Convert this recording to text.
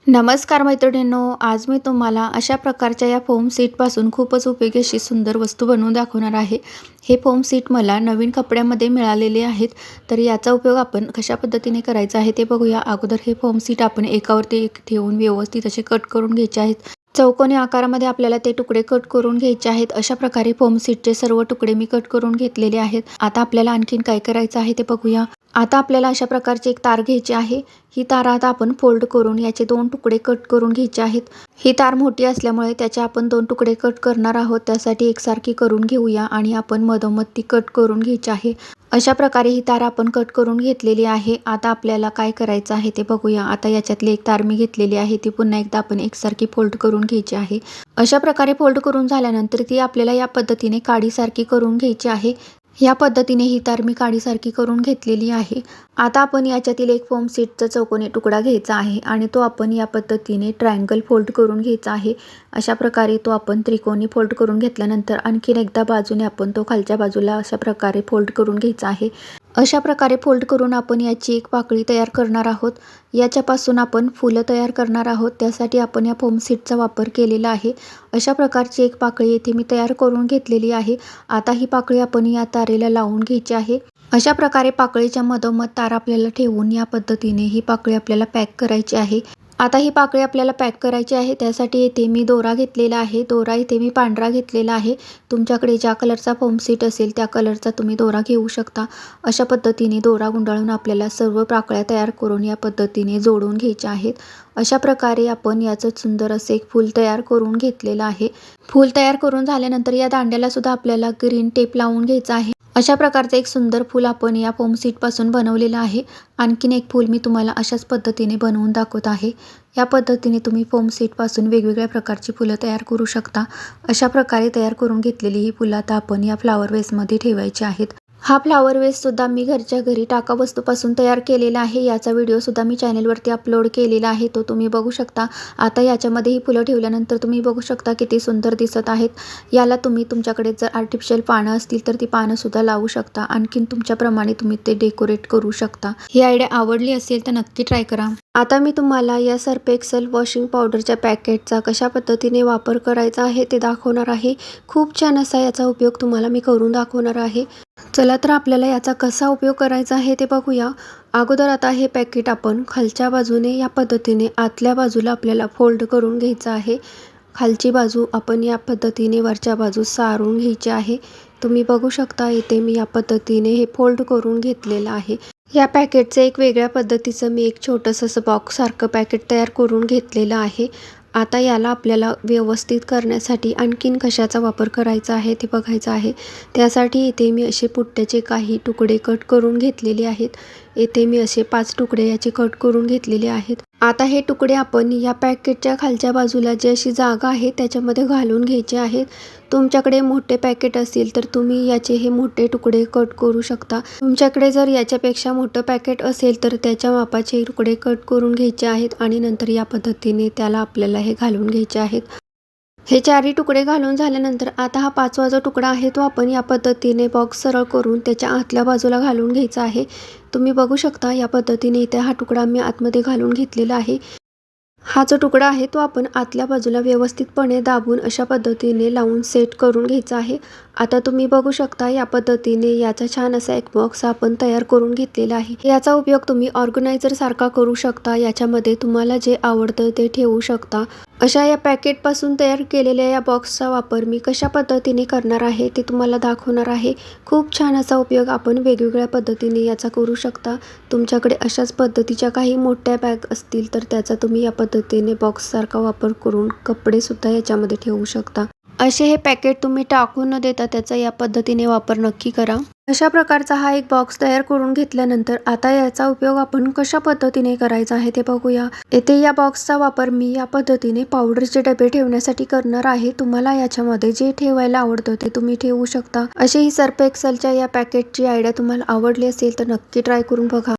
नमस्कार मैत्रिणींनो, आज मी तुम्हाला अशा प्रकारच्या या फोम सीटपासून खूपच उपयोगी अशी सुंदर वस्तू बनवून दाखवणार आहे. हे फोम सीट मला नवीन कपड्यामध्ये मिळालेले आहेत. तर याचा उपयोग आपण कशा पद्धतीने करायचा आहे ते बघूया. अगोदर हे फोम सीट आपण एकावरती एक ठेवून व्यवस्थित असे कट करून घ्यायचे आहेत. चौकोनी आकारामध्ये आपल्याला ते तुकडे कट करून घ्यायचे आहेत. अशा प्रकारे फोम सीटचे सर्व तुकडे मी कट करून घेतलेले आहेत. आता आपल्याला आणखीन काय करायचं आहे ते बघूया. आता आपल्याला अशा प्रकारची एक तार घ्यायची आहे. ही तार आता आपण फोल्ड करून याचे 2 तुकडे कट करून घ्यायचे आहेत. ही तार मोठी असल्यामुळे त्याचे आपण 2 तुकडे कट करणार आहोत. त्यासाठी एकसारखी करून घेऊया आणि आपण मधोमध ती कट करून घ्यायची आहे. अशा प्रकारे ही तार आपण कट करून घेतलेली आहे. आता आपल्याला काय करायचं आहे ते बघूया. आता याच्यातली एक तार मी घेतलेली आहे. ती पुन्हा एकदा आपण एकसारखी फोल्ड करून घ्यायची आहे. अशा प्रकारे फोल्ड करून झाल्यानंतर ती आपल्याला या पद्धतीने काडीसारखी करून घ्यायची आहे. या पद्धतीने ही तार मी काडीसारखी करून घेतलेली आहे. आता आपण याच्यातील एक फोम सीटचा चौकोनी तुकडा घ्यायचा आहे आणि तो आपण या पद्धतीने ट्रायंगल फोल्ड करून घ्यायचा आहे. अशा प्रकारे तो आपण त्रिकोणी फोल्ड करून घेतल्यानंतर आणखीन एकदा बाजूने आपण तो खालच्या बाजूला अशा प्रकारे फोल्ड करून घ्यायचा आहे. अशा प्रकारे फोल्ड करून आपण याची एक पाकळी तयार करणार आहोत. याच्यापासून आपण फुलं तयार करणार आहोत. त्यासाठी आपण या फोम सीटचा वापर केलेला आहे. अशा प्रकारची एक पाकळी येथे मी तयार करून घेतलेली आहे. आता ही पाकळी आपण या तारेला लावून घ्यायची आहे. अशा प्रकारे पाकळीच्या मधोमध तार आपल्याला ठेवून या पद्धतीने ही पाकळी आपल्याला पॅक करायची आहे. आता ही पाकळी आपल्याला पॅक करायची आहे. त्यासाठी येथे मी दोरा घेतलेला आहे. दोरा इथे मी पांढरा घेतलेला आहे. तुमच्याकडे ज्या कलरचा फोम सीट असेल त्या कलरचा तुम्ही दोरा घेऊ शकता. अशा पद्धतीने दोरा गुंडाळून आपल्याला सर्व पाकळ्या तयार करून या पद्धतीने जोडून घ्यायच्या आहेत. अशा प्रकारे आपण याचं सुंदर असे एक फूल तयार करून घेतलेलं आहे. फूल तयार करून झाल्यानंतर या दांड्याला सुद्धा आपल्याला ग्रीन टेप लावून घ्यायचा आहे. अशा प्रकारचं एक सुंदर फूल आपण या फोम सीटपासून बनवलेलं आहे. आणखीन एक फूल मी तुम्हाला अशाच पद्धतीने बनवून दाखवत आहे. या पद्धतीने तुम्ही फोम सीटपासून वेगवेगळ्या प्रकारची फुलं तयार करू शकता. अशा प्रकारे तयार करून घेतलेली ही फुलं आता आपण या फ्लावर वेसमध्ये ठेवायची आहेत. हा फ्लावर वेससुद्धा मी घरच्या घरी टाका वस्तूपासून तयार केलेला आहे. याचा व्हिडिओसुद्धा मी चॅनलवरती अपलोड केलेला आहे. तो तुम्ही बघू शकता. आता याच्यामध्ये ही फुलं ठेवल्यानंतर तुम्ही बघू शकता किती सुंदर दिसत आहेत. याला तुम्ही तुमच्याकडे जर आर्टिफिशियल पानं असतील तर ती पानंसुद्धा लावू शकता. आणखीन तुमच्याप्रमाणे तुम्ही ते डेकोरेट करू शकता. ही आयडिया आवडली असेल तर नक्की ट्राय करा. आता मी तुम्हाला या सर्फ एक्सेल वॉशिंग पावडरच्या पॅकेटचा कशा पद्धतीने वापर करायचा आहे ते दाखवणार आहे. खूप छान असा याचा उपयोग तुम्हाला मी करून दाखवणार आहे. चला तर आपल्याला याचा कसा उपयोग करायचा आहे ते बघूया. अगोदर आता हे पॅकेट आपण खालच्या बाजूने या पद्धतीने आतल्या बाजूला आपल्याला फोल्ड करून घ्यायचं आहे. खालची बाजू आपण या पद्धतीने वरच्या बाजूस सारून घ्यायची आहे. तुम्ही बघू शकता इथे मी या पद्धतीने हे फोल्ड करून घेतलेलं आहे. या पॅकेटचं एक वेगळ्या पद्धतीचं मी एक छोटंसं असं बॉक्ससारखं पॅकेट तयार करून घेतलेलं आहे. आता याला आपल्याला व्यवस्थित करण्यासाठी आणखीन कशाचा वापर करायचा आहे ते बघायचं आहे. त्यासाठी इथे मी असे पुट्ट्याचे काही तुकडे कट करून घेतलेले आहेत. येथे मी असे 5 तुकडे याचे कट करून घेतलेले आहेत. आता हे तुकडे आपण या पॅकेटच्या खालच्या बाजूला जी अशी जागा आहे त्याच्यामध्ये घालून घ्यायचे आहेत. तुमच्याकडे मोठे पॅकेट असेल तर तुम्ही याचे हे मोठे तुकडे कट करू शकता. तुमच्याकडे जर याच्यापेक्षा मोठं पॅकेट असेल तर त्याच्या मापाचे तुकडे कट करून घ्यायचे आहेत आणि नंतर या पद्धतीने त्याला आपल्याला हे घालून घ्यायचे आहेत. हे 4ही तुकडे घालून झाल्यानंतर आता हा 5वा जो तुकडा आहे तो आपण या पद्धतीने बॉक्स सरळ करून त्याच्या आतल्या बाजूला घालून घ्यायचा आहे. तुम्ही बघू शकता या पद्धतीने इथे हा तुकडा मी आतमध्ये घालून घेतलेला आहे. हा जो तुकडा आहे तो आपण आतल्या बाजूला व्यवस्थितपणे दाबून अशा पद्धतीने लावून सेट करून घ्यायचा आहे. आता तुम्ही बघू शकता या पद्धतीने याचा छान असा एक बॉक्स आपण तयार करून घेतलेला आहे. याचा उपयोग तुम्ही ऑर्गनायझर सारखा करू शकता. याच्यामध्ये तुम्हाला जे आवडतं ते ठेवू शकता. अशा या पॅकेटपासून तयार केलेल्या या बॉक्सचा वापर मी कशा पद्धतीने करणार आहे ते तुम्हाला दाखवणार आहे. खूप छान असा उपयोग आपण वेगवेगळ्या पद्धतीने याचा करू शकता. तुमच्याकडे अशाच पद्धतीच्या काही मोठ्या बॅग असतील तर त्याचा तुम्ही या पद्धतीने बॉक्ससारखा वापर करून कपडेसुद्धा याच्यामध्ये ठेवू शकता. असे हे पॅकेट तुम्ही टाकून न देता त्याचा या पद्धतीने वापर नक्की करा. अशा प्रकारचा हा एक बॉक्स तयार करून घेतल्यानंतर आता याचा उपयोग आपण कशा पद्धतीने करायचा आहे ते बघूया. येथे या बॉक्सचा वापर मी या पद्धतीने पावडरचे डबे ठेवण्यासाठी करणार आहे. तुम्हाला याच्यामध्ये जे ठेवायला आवडतं ते तुम्ही ठेवू शकता. अशी ही सर्फ एक्सेलच्या या पॅकेटची आयडिया तुम्हाला आवडली असेल तर नक्की ट्राय करून बघा.